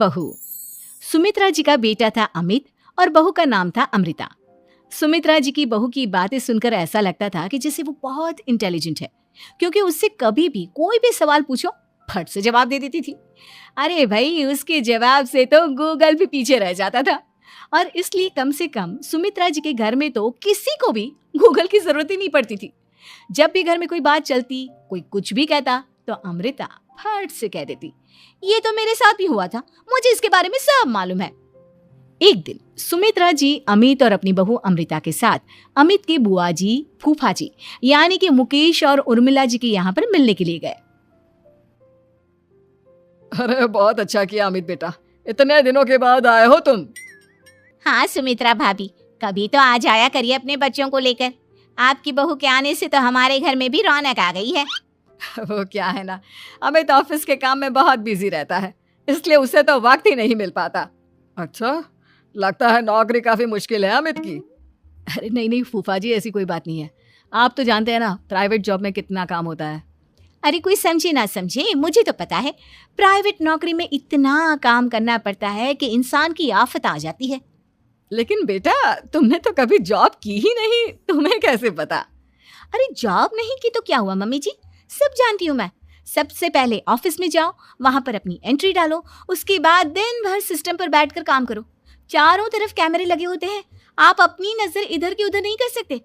बहू। सुमित्रा जी का बेटा था अमित और बहू का नाम था अमृता। सुमित्रा जी की बहू की बातें सुनकर ऐसा लगता था कि जैसे वो बहुत इंटेलिजेंट है, क्योंकि उससे कभी भी कोई भी सवाल पूछो फट से जवाब दे देती थी। अरे भाई, उसके जवाब से तो गूगल भी पीछे रह जाता था। और इसलिए कम से कम सुमित्रा जी के घर में तो किसी को भी गूगल की जरूरत ही नहीं पड़ती थी। जब भी घर में कोई बात चलती, कोई कुछ भी कहता, तो अमृता फट से कह देती, ये तो मेरे साथ भी हुआ था, मुझे इसके बारे में सब मालूम है। एक दिन सुमित्रा जी अमित और अपनी बहू अमृता के साथ अमित के बुआ जी, फूफा जी यानी कि मुकेश और उर्मिला जी के यहाँ पर मिलने के लिए गए। अरे बहुत अच्छा किया अमित बेटा, इतने दिनों के बाद आए हो तुम। हाँ सुमित्रा भाभी, कभी तो आ जाया करिए अपने बच्चों को लेकर। आपकी बहू के आने से तो हमारे घर में भी रौनक आ गई है। वो क्या है ना, अमित ऑफिस के काम में बहुत बिजी रहता है, इसलिए उसे तो वक्त ही नहीं मिल पाता। अच्छा, लगता है नौकरी काफी मुश्किल है अमित की। अरे नहीं नहीं फूफा जी, ऐसी कोई बात नहीं है। आप तो जानते हैं ना प्राइवेट जॉब में कितना काम होता है। अरे कोई समझे ना समझे, मुझे तो पता है प्राइवेट नौकरी में इतना काम करना पड़ता है कि इंसान की आफत आ जाती है। लेकिन बेटा, तुमने तो कभी जॉब की ही नहीं, तुम्हें कैसे पता? अरे जॉब नहीं की तो क्या हुआ मम्मी जी, सब जानती हूँ मैं। सबसे पहले ऑफिस में जाओ, वहां पर अपनी एंट्री डालो, उसके बाद दिन भर सिस्टम पर बैठकर काम करो। चारों तरफ कैमरे लगे होते हैं, आप अपनी नजर इधर की उधर नहीं कर सकते।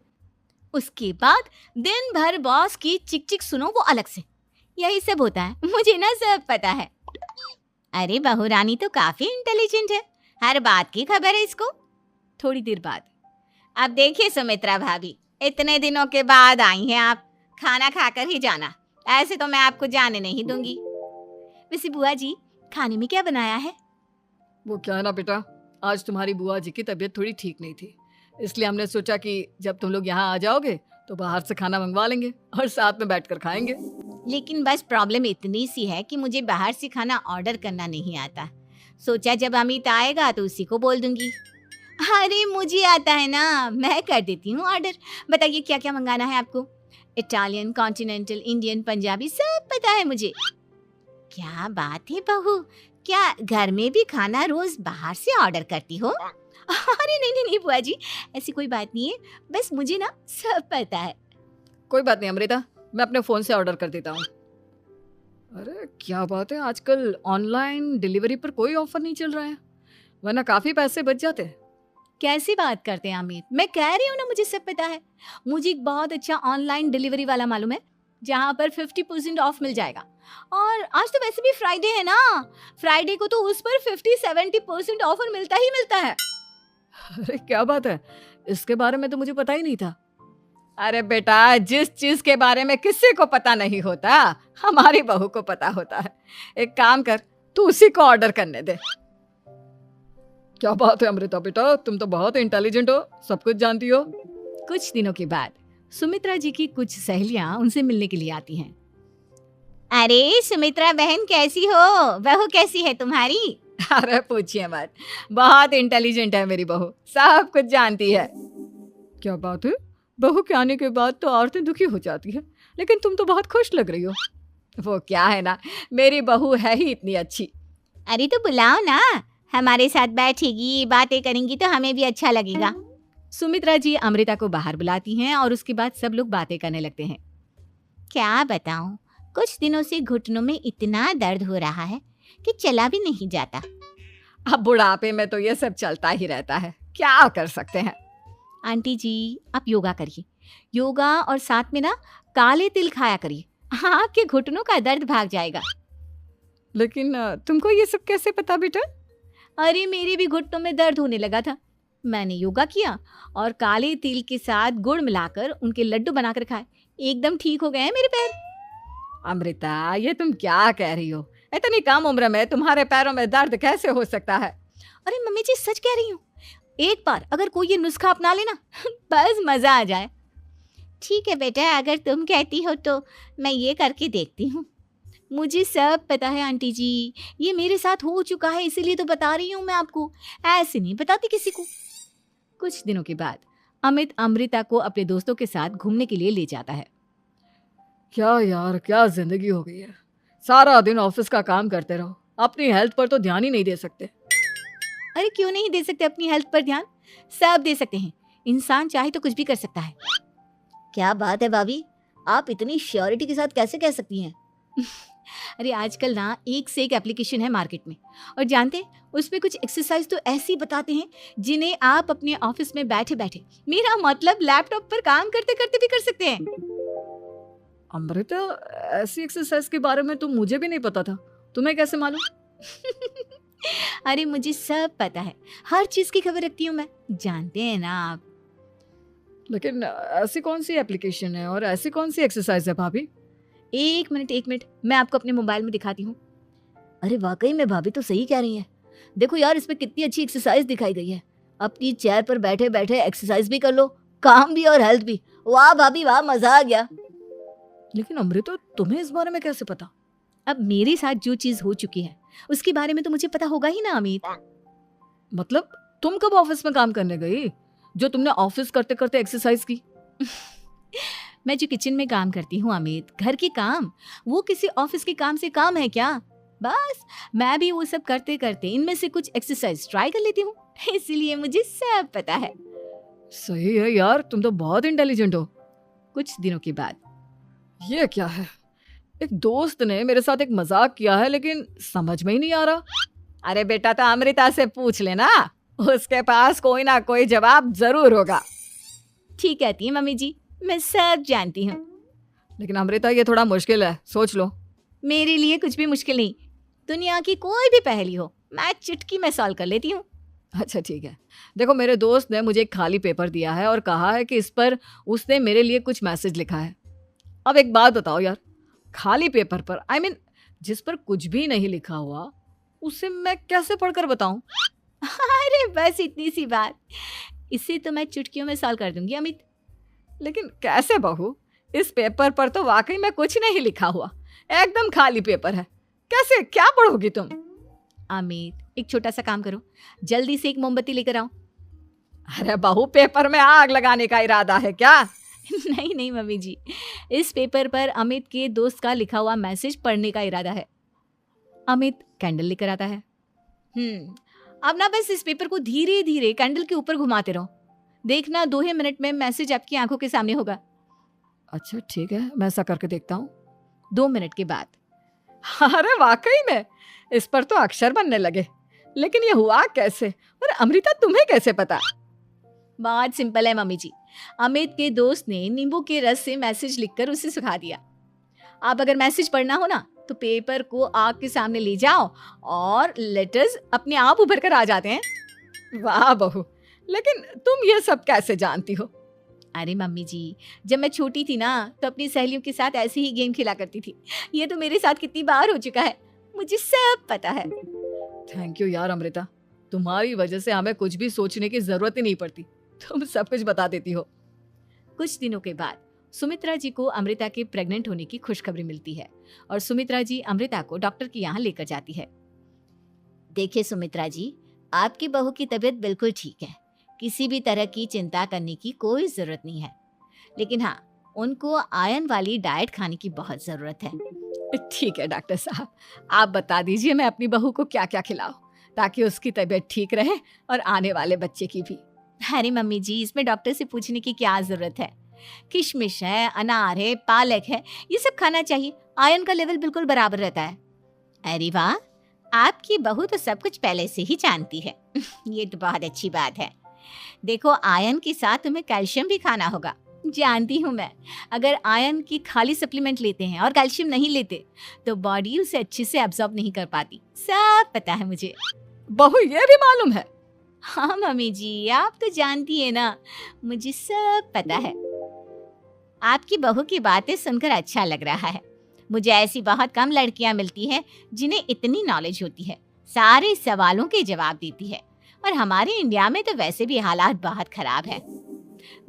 उसके बाद दिन भर बॉस की चिक चिक सुनो, वो अलग से। यही सब होता है, मुझे ना सब पता है। अरे बहू रानी तो काफी इंटेलिजेंट है, हर बात की खबर है इसको। थोड़ी देर बाद, अब देखिए सुमित्रा भाभी, इतने दिनों के बाद आई हैं आप, खाना खाकर ही जाना, ऐसे तो मैं आपको जाने नहीं दूंगी। वैसे बुआ जी, खाने में क्या बनाया है? वो क्या है ना बेटा, आज तुम्हारी बुआ जी की तबीयत थोड़ी ठीक नहीं थी, इसलिए हमने सोचा कि जब तुम लोग यहाँ आ जाओगे तो बाहर से खाना मंगवा लेंगे और साथ में बैठकर खाएंगे। लेकिन बस प्रॉब्लम इतनी सी है कि मुझे बाहर से खाना ऑर्डर करना नहीं आता। सोचा जब अमित आएगा तो उसी को बोल दूंगी। अरे मुझे आता है ना, मैं कर देती हूँ ऑर्डर। बताइए क्या क्या मंगाना है आपको? इटालियन, कॉन्टिनेंटल, इंडियन, पंजाबी, सब पता है मुझे। क्या बात है बहू, क्या घर में भी खाना रोज बाहर से ऑर्डर करती हो? अरे नहीं नहीं नहीं बुआ जी, ऐसी कोई बात नहीं है, बस मुझे ना सब पता है। कोई बात नहीं अमृता, मैं अपने फोन से ऑर्डर कर देता हूँ। अरे क्या बात है, आजकल ऑनलाइन डिलीवरी पर कोई ऑफर नहीं चल रहा है, वरना काफी पैसे बच जाते हैं। कैसी बात करते हैं अमित, मैं कह रही हूँ ना मुझे सब पता है। मुझे एक बहुत अच्छा ऑनलाइन डिलीवरी वाला मालूम है, जहाँ पर 50% ऑफ मिल जाएगा। और आज तो वैसे भी फ्राइडे है ना, फ्राइडे को तो उस पर 50-70% ऑफर मिलता ही मिलता है। अरे क्या बात है, इसके बारे में तो मुझे पता ही नहीं था। अरे बेटा, जिस चीज के बारे में किसी को पता नहीं होता, हमारी बहू को पता होता है। एक काम कर, तू उसी को ऑर्डर करने दे। क्या बात है अमृता बेटा, तुम तो बहुत इंटेलिजेंट हो, सब कुछ जानती हो। कुछ दिनों के बाद सुमित्रा जी की कुछ सहेलियां उनसे मिलने के लिए आती हैं। अरे सुमित्रा बहन कैसी हो, बहू कैसी है तुम्हारी? अरे पूछिए मत, बहुत इंटेलिजेंट है मेरी बहू, सब कुछ जानती है। क्या बात है, बहू के आने के बाद तो औरतें दुखी हो जाती है, लेकिन तुम तो बहुत खुश लग रही हो। वो क्या है ना, मेरी बहू है ही इतनी अच्छी। अरे तो बुलाओ ना, हमारे साथ बैठेगी, बातें करेंगी तो हमें भी अच्छा लगेगा। सुमित्रा जी अमृता को बाहर बुलाती हैं और उसके बाद सब लोग बातें करने लगते हैं। क्या बताऊं, कुछ दिनों से घुटनों में इतना दर्द हो रहा है कि चला भी नहीं जाता। अब बुढ़ापे में तो ये सब चलता ही रहता है, क्या कर सकते हैं। आंटी जी, आप योगा करिए, योगा और साथ में ना काले तिल खाया करिए, आपके घुटनों का दर्द भाग जाएगा। लेकिन तुमको ये सब कैसे पता बेटा? अरे मेरे भी घुटनों में दर्द होने लगा था, मैंने योगा किया और काले तिल के साथ गुड़ मिलाकर उनके लड्डू बनाकर खाए, एकदम ठीक हो गए हैं मेरे पैर। अमृता, ये तुम क्या कह रही हो? इतनी कम उम्र में तुम्हारे पैरों में दर्द कैसे हो सकता है? अरे मम्मी जी सच कह रही हूँ, एक बार अगर कोई ये नुस्खा अपना लेना बस मजा आ जाए। ठीक है बेटा, अगर तुम कहती हो तो मैं ये करके देखती हूँ। मुझे सब पता है आंटी जी, ये मेरे साथ हो चुका है, इसीलिए तो बता रही हूँ मैं आपको, ऐसे नहीं बताती किसी को। कुछ दिनों के बाद अमित अमृता को अपने दोस्तों के साथ घूमने के लिए ले जाता है। क्या यार, क्या जिंदगी हो गई है, सारा दिन ऑफिस का काम करते रहो, अपनी हेल्थ पर तो ध्यान ही नहीं दे सकते। अरे क्यों नहीं दे सकते अपनी हेल्थ पर ध्यान? सब दे सकते हैं। इंसान चाहे तो कुछ भी कर सकता है। क्या बात है भाभी, आप इतनी श्योरिटी के साथ कैसे कह सकती हैं? अरे आजकल ना एक से एक एप्लीकेशन है मार्केट में, और जानते हैं उसमें कुछ एक्सरसाइज तो ऐसी बताते हैं जिन्हें आप अपने ऑफिस में बैठे बैठे, मेरा मतलब लैपटॉप पर काम करते करते भी कर सकते हैं। अमृता, ऐसी एक्सरसाइज के बारे में तो मुझे भी नहीं पता था, तुम्हें कैसे मालूम? अरे मुझे सब पता है, हर चीज की खबर रखती हूँ मैं, जानते हैं ना आप। लेकिन ऐसी कौन सी एप्लीकेशन है और ऐसी कौन सी एक्सरसाइज है भाभी? एक मिनट, मैं आपको अपने मोबाइल में दिखाती हूँ। अरे वाकई में भाभी तो सही कह रही हैं। देखो यार, इसमें कितनी अच्छी एक्सरसाइज दिखाई गई है। अपनी चेयर पर बैठे बैठे एक्सरसाइज भी कर लो, काम भी और हेल्थ भी। वाह भाभी वाह, मजा आ गया। लेकिन अमृता, तुम्हें इस बारे में कैसे पता? अब मेरे साथ जो चीज हो चुकी है उसके बारे में तो मुझे पता होगा ही ना अमित। मतलब तुम कब ऑफिस में काम करने गई जो तुमने ऑफिस करते करते एक्सरसाइज की? मैं जो किचन में काम करती हूँ अमित, घर के काम, वो किसी ऑफिस के काम से काम है क्या? बस मैं भी वो सब करते करते इनमें से कुछ एक्सरसाइज ट्राई कर लेती हूँ, इसीलिए मुझे सब पता है। सही है यार, तुम तो बहुत इंटेलिजेंट हो। कुछ दिनों के बाद ये क्या है? एक दोस्त ने मेरे साथ एक मजाक किया है, लेकिन समझ में ही नहीं आ रहा। अरे बेटा, तो अमृता से पूछ लेना, उसके पास कोई ना कोई जवाब जरूर होगा। ठीक कहती है मम्मी जी, मैं सब जानती हूँ। लेकिन अमृता, ये थोड़ा मुश्किल है, सोच लो। मेरे लिए कुछ भी मुश्किल नहीं, दुनिया की कोई भी पहेली हो मैं चुटकी में सॉल्व कर लेती हूँ। अच्छा ठीक है, देखो मेरे दोस्त ने मुझे एक खाली पेपर दिया है और कहा है कि इस पर उसने मेरे लिए कुछ मैसेज लिखा है। अब एक बात बताओ यार, खाली पेपर पर, आई मीन जिस पर कुछ भी नहीं लिखा हुआ, उसे मैं कैसे पढ़कर बताऊं? अरे बस इतनी सी बात, इसे तो मैं चुटकियों में सॉल्व कर दूंगी अमित। लेकिन कैसे बहू? इस पेपर पर तो वाकई में कुछ नहीं लिखा हुआ, एकदम खाली पेपर है, कैसे क्या पढ़ोगी तुम? अमित, एक छोटा सा काम करो, जल्दी से एक मोमबत्ती लेकर आओ। अरे बहू, पेपर में आग लगाने का इरादा है क्या? नहीं मम्मी जी, इस पेपर पर अमित के दोस्त का लिखा हुआ मैसेज पढ़ने का इरादा है। अमित कैंडल लेकर आता है। अब ना बस इस पेपर को धीरे धीरे कैंडल के ऊपर घुमाते रहो, देखना 2 ही मिनट में मैसेज आपकी आंखों के सामने होगा। अच्छा ठीक है, मैं ऐसा करके देखता हूँ। 2 मिनट के बाद। अरे वाकई में इस पर तो अक्षर बनने लगे, लेकिन ये हुआ कैसे? और अमृता, तुम्हें कैसे पता? बहुत सिंपल है मम्मी जी, अमित के दोस्त ने नींबू के रस से मैसेज लिखकर उसे सुखा दिया। आप अगर मैसेज पढ़ना हो ना तो पेपर को आग के सामने ले जाओ और लेटर्स अपने आप उभर कर आ जाते हैं। वाह बहू, लेकिन तुम ये सब कैसे जानती हो? अरे मम्मी जी, जब मैं छोटी थी ना तो अपनी सहेलियों के साथ ऐसे ही गेम खेला करती थी। ये तो मेरे साथ कितनी बार हो चुका है, मुझे सब पता है। थैंक यू यार अमृता, तुम्हारी वजह से हमें कुछ भी सोचने की जरूरत ही नहीं पड़ती, तुम सब कुछ बता देती हो। कुछ दिनों के बाद सुमित्रा जी को अमृता के प्रेग्नेंट होने की खुशखबरी मिलती है और सुमित्रा जी अमृता को डॉक्टर के यहाँ लेकर जाती है। देखिए सुमित्रा जी, आपकी बहू की तबीयत बिल्कुल ठीक है, किसी भी तरह की चिंता करने की कोई जरूरत नहीं है, लेकिन हाँ, उनको आयरन वाली डाइट खाने की बहुत जरूरत है। ठीक है डॉक्टर साहब, आप बता दीजिए मैं अपनी बहू को क्या क्या खिलाऊं ताकि उसकी तबीयत ठीक रहे और आने वाले बच्चे की भी। अरे मम्मी जी, इसमें डॉक्टर से पूछने की क्या जरूरत है, किशमिश है, अनार है, पालक है, ये सब खाना चाहिए, आयरन का लेवल बिल्कुल बराबर रहता है। अरे वाह, आपकी बहू तो सब कुछ पहले से ही जानती है। ये तो बहुत अच्छी बात है। देखो, आयरन के साथ तुम्हें कैल्शियम भी खाना होगा। जानती हूँ मैं, अगर आयरन की खाली सप्लीमेंट लेते हैं और कैल्शियम नहीं लेते तो बॉडी उसे अच्छे से एब्जॉर्ब नहीं कर पाती, सब पता है मुझे। बहू, ये भी मालूम है? हाँ मम्मी जी, आप तो जानती है ना, मुझे सब पता है। आपकी बहू की बातें सुनकर अच्छा लग रहा है। मुझे ऐसी बहुत कम लड़कियां मिलती हैं जिन्हें इतनी नॉलेज होती है, सारे सवालों के जवाब देती है, और हमारे इंडिया में तो वैसे भी हालात बहुत खराब है।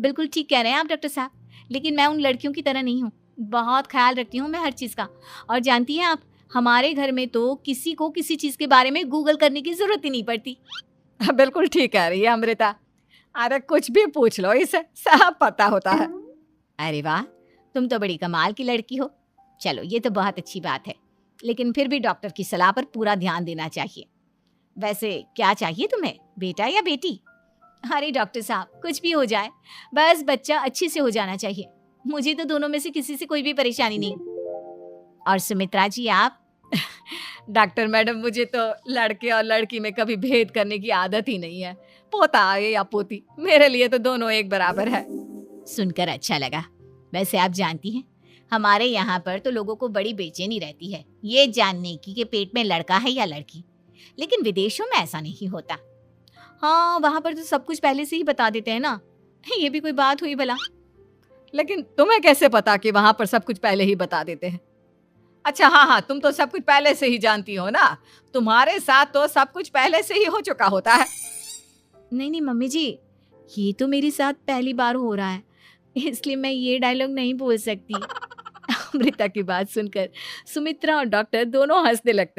बिल्कुल ठीक कह रहे हैं आप डॉक्टर साहब, लेकिन मैं उन लड़कियों की तरह नहीं हूँ, बहुत ख्याल रखती हूँ मैं हर चीज़ का। और जानती हैं आप, हमारे घर में तो किसी को किसी चीज़ के बारे में गूगल करने की जरूरत ही नहीं पड़ती। बिल्कुल ठीक कह रही है अमृता, अरे कुछ भी पूछ लो, इसे सब पता होता है। अरे वाह, तुम तो बड़ी कमाल की लड़की हो। चलो, ये तो बहुत अच्छी बात है, लेकिन फिर भी डॉक्टर की सलाह पर पूरा ध्यान देना चाहिए। वैसे क्या चाहिए तुम्हें, बेटा या बेटी? अरे डॉक्टर साहब, कुछ भी हो जाए, बस बच्चा अच्छे से हो जाना चाहिए। मुझे तो दोनों में से किसी से कोई भी परेशानी नहीं। और सुमित्रा जी आप? डॉक्टर मैडम, मुझे तो लड़के और लड़की में कभी भेद करने की आदत ही नहीं है। पोता आए या पोती, मेरे लिए तो दोनों एक बराबर है। सुनकर अच्छा लगा। वैसे आप जानती हैं, हमारे यहाँ पर तो लोगों को बड़ी बेचैनी रहती है ये जानने की कि पेट में लड़का है या लड़की, लेकिन विदेशों में ऐसा नहीं होता। हाँ, वहां पर तो सब कुछ पहले से ही बता देते हैं ना। ये भी कोई बात हुई भला? लेकिन तुम्हें कैसे पता कि वहां पर सब कुछ पहले ही बता देते हैं? अच्छा, हाँ, तुम तो सब कुछ पहले से ही जानती हो ना। तुम्हारे साथ तो सब कुछ पहले से ही हो चुका होता है। नहीं मम्मी जी, ये तो मेरे साथ पहली बार हो रहा है, इसलिए मैं ये डायलॉग नहीं बोल सकती। अमृता की बात सुनकर सुमित्रा और डॉक्टर दोनों हंसने लगते हैं।